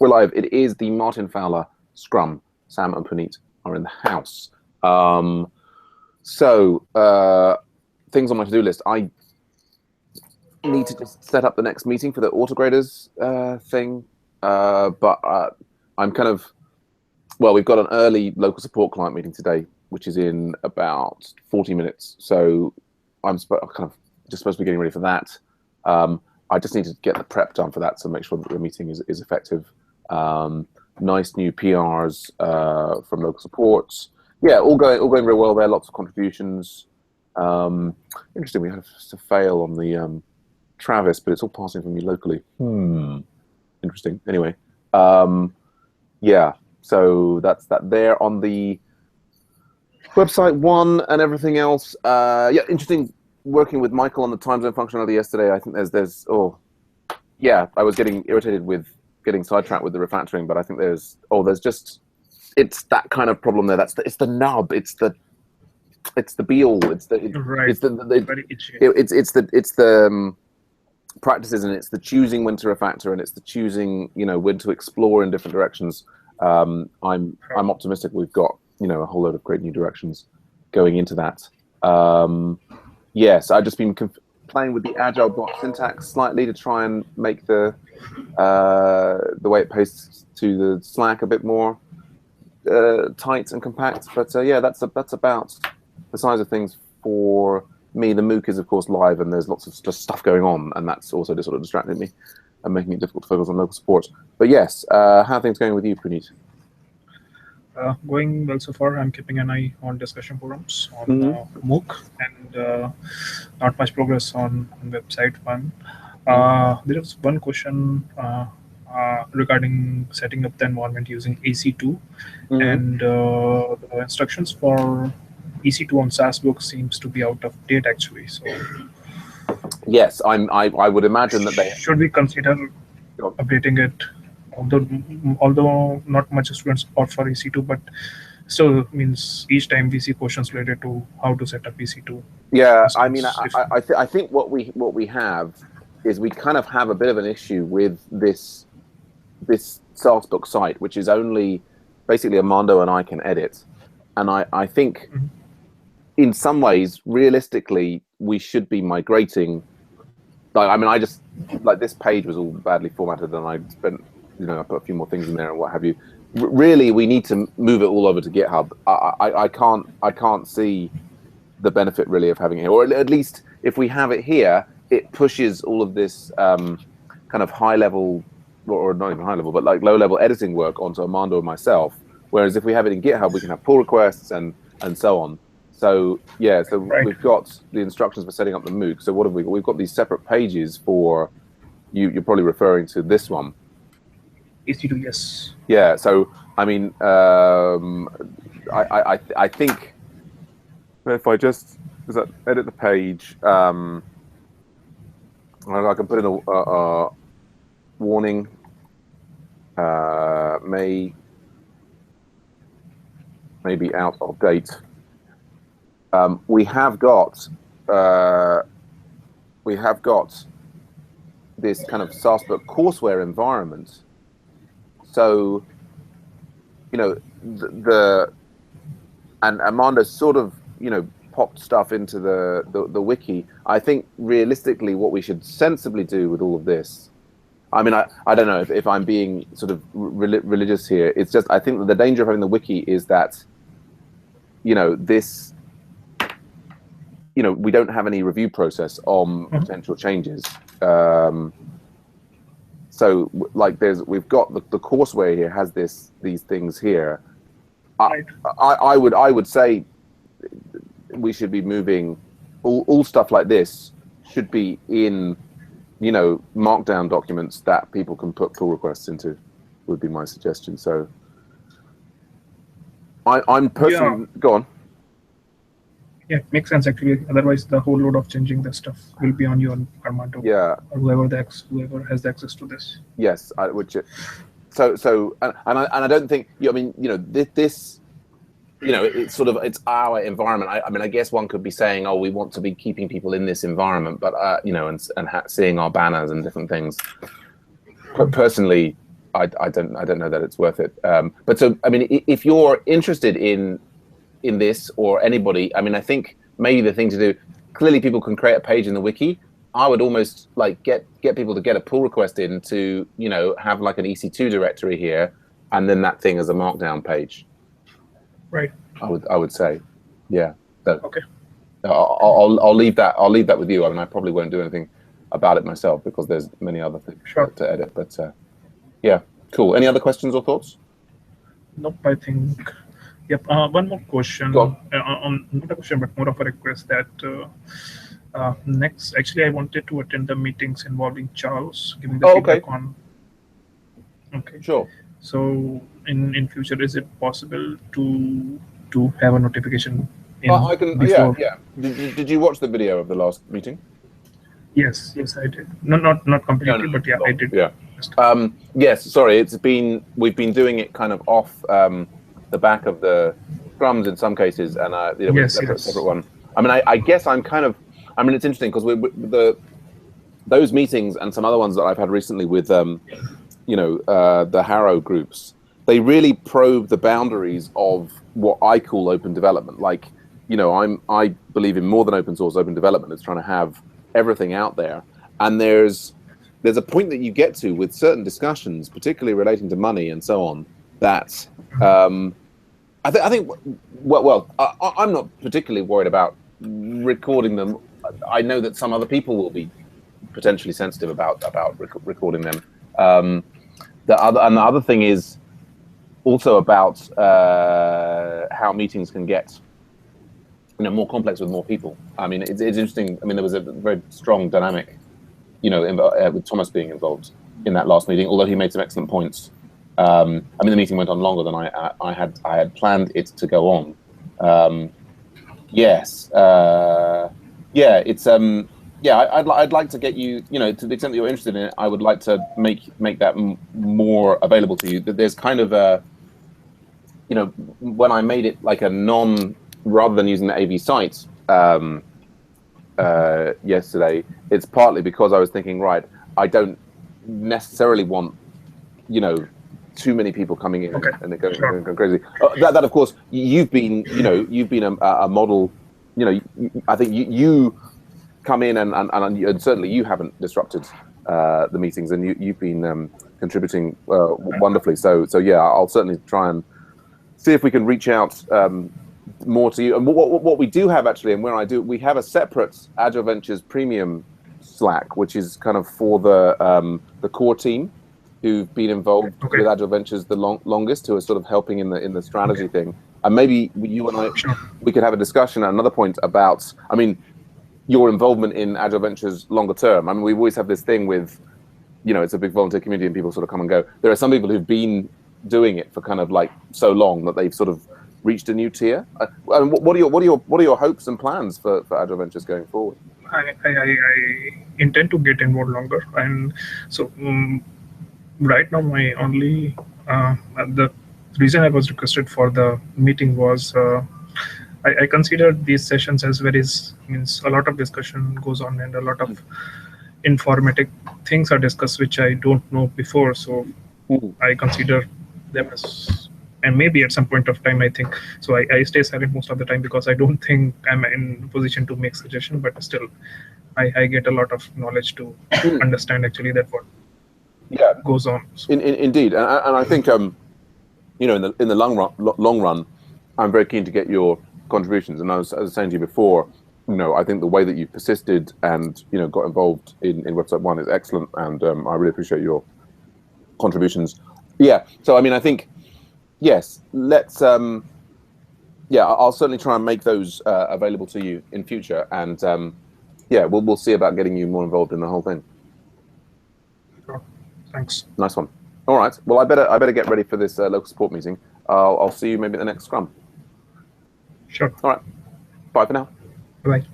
We're live. It is the Martin Fowler Scrum. Sam and Puneet are in the house. Things on my to-do list. I need to just set up the next meeting for the autograders thing. I'm kind of, well, we've got an early local support client meeting today, which is in about 40 minutes. So I'm kind of just supposed to be getting ready for that. I just need to get the prep done for that to make sure that the meeting is effective. Nice new PRs from local supports. Yeah, all going very well there. Lots of contributions. Interesting. We had a fail on the Travis, but it's all passing from me locally. Interesting. Anyway, yeah. So that's that there on the website one and everything else. Yeah, interesting. Working with Michael on the time zone functionality yesterday. I think there's yeah, I was getting irritated with getting sidetracked with the refactoring, but I think there's just, it's that kind of problem there. It's the nub. It's the be all. It's the practices, and it's the choosing when to refactor, and it's the choosing, when to explore in different directions. I'm optimistic we've got, a whole load of great new directions going into that. Yes, I've just been playing with the agile block syntax slightly to try and make the way it pastes to the Slack a bit more tight and compact. But yeah, that's about the size of things for me. The MOOC is of course live, and there's lots of just stuff going on, and that's also just sort of distracting me and making it difficult to focus on local support. But yes, how are things going with you, Puneet? Going well so far. I'm keeping an eye on discussion forums on MOOC, and not much progress on website one. There is one question regarding setting up the environment using EC2, and the instructions for EC2 on SaaS book seems to be out of date actually. So yes, I would imagine that they should we consider updating it. Although not much students opt for EC2, but still means each time we see questions related to how to set up EC2. Yeah, I mean, I think what we have is we kind of have a bit of an issue with this SaaS book site, which is only basically Armando and I can edit, and I think in some ways, realistically, we should be migrating. Like, I mean, I just this page was all badly formatted, and I spent. I put a few more things in there and what have you. Really, we need to move it all over to GitHub. I can't see the benefit really of having it here, or at least if we have it here, it pushes all of this kind of high level, or not even high level, but like low level editing work onto Armando and myself. Whereas if we have it in GitHub, we can have pull requests and so on. So yeah, so we've got the instructions for setting up the MOOC. So what have we got? We've got these separate pages for you're probably referring to this one. EC2, yes. Yeah, so I mean, I think if I just edit the page, I can put in a warning. May be out of date. We have got this kind of SaaS book courseware environment. So, and Armando sort of, popped stuff into the wiki. I think realistically, what we should sensibly do with all of this, I mean, I don't know if I'm being sort of religious here. It's just, I think that the danger of having the wiki is that, this, we don't have any review process on potential changes. So like we've got the courseware here has these things here. Right. I would say we should be moving all stuff like this should be in markdown documents that people can put pull requests into, would be my suggestion. So I'm personally go on. Yeah, makes sense actually. Otherwise, the whole load of changing the stuff will be on you and Armando. Yeah. Or whoever has the access to this. Yes, So I don't think this. It's sort of it's our environment. I mean, I guess one could be saying, oh, we want to be keeping people in this environment, but and seeing our banners and different things. Personally, I don't know that it's worth it. But so I mean, if you're interested in this, or anybody, I mean, I think maybe the thing to do. Clearly, people can create a page in the wiki. I would almost like get people to get a pull request in to, you know, have like an EC2 directory here, and then that thing as a markdown page. Right. I would say, yeah. So, okay. I'll leave that. I'll leave that with you. I mean, I probably won't do anything about it myself because there's many other things to edit. But yeah, cool. Any other questions or thoughts? Nope. I think. Yep. One more question. Not a question, but more of a request that. Next, actually, I wanted to attend the meetings involving Charles, giving the feedback on. Okay. Sure. So, in future, is it possible to have a notification? I can. Before? Yeah. Did you watch the video of the last meeting? Yes, I did. No, not completely, but yeah, I did. Yeah. Yes. Sorry, we've been doing it kind of off the back of the Scrums in some cases, and separate one. I mean, I guess I'm kind of. I mean, it's interesting because those meetings and some other ones that I've had recently with the Harrow groups, they really probe the boundaries of what I call open development. Like, you know, I believe in more than open source. Open development is trying to have everything out there, and there's a point that you get to with certain discussions, particularly relating to money and so on, that I think I'm not particularly worried about recording them. I know that some other people will be potentially sensitive about recording them. The other thing is also about how meetings can get, you know, more complex with more people. I mean, it's interesting. I mean, there was a very strong dynamic, you know, with Thomas being involved in that last meeting. Although he made some excellent points. I mean, the meeting went on longer than I had planned it to go on. Yes. Yeah, it's I'd like to get you, you know, to the extent that you're interested in it, I would like to make that more available to you. There's kind of a, you know, when I made it like a rather than using the AV site yesterday, it's partly because I was thinking, right, I don't necessarily want, you know, too many people coming in and they're going crazy. That of course, you've been a model. You know, I think you come in and certainly you haven't disrupted the meetings, and you've been contributing wonderfully. So yeah, I'll certainly try and see if we can reach out more to you. And what we do have actually, and we have a separate Agile Ventures Premium Slack, which is kind of for the core team who've been involved with Agile Ventures the longest, who are sort of helping in the strategy thing. And maybe you and I, we could have a discussion at another point about, I mean, your involvement in Agile Ventures longer term. I mean, we always have this thing with, you know, it's a big volunteer community and people sort of come and go. There are some people who've been doing it for kind of like so long that they've sort of reached a new tier. And what are your hopes and plans for Agile Ventures going forward? I intend to get involved longer, and so right now my only the reason I was requested for the meeting was I considered these sessions as means a lot of discussion goes on and a lot of informative things are discussed which I don't know before. So I consider them as, and maybe at some point of time I think, so I stay silent most of the time because I don't think I'm in a position to make suggestion, but still I get a lot of knowledge to understand actually that what goes on. So. Indeed, and I think you know, in the long run, I'm very keen to get your contributions. And as I was saying to you before, you know, I think the way that you've persisted and, you know, got involved in Website 1 is excellent, and I really appreciate your contributions. Yeah. So I mean, I think yes. Let's I'll certainly try and make those available to you in future, and yeah, we'll see about getting you more involved in the whole thing. Sure. Thanks. Nice one. All right. Well, I better get ready for this local support meeting. I'll see you maybe at the next Scrum. Sure. All right. Bye for now. Bye.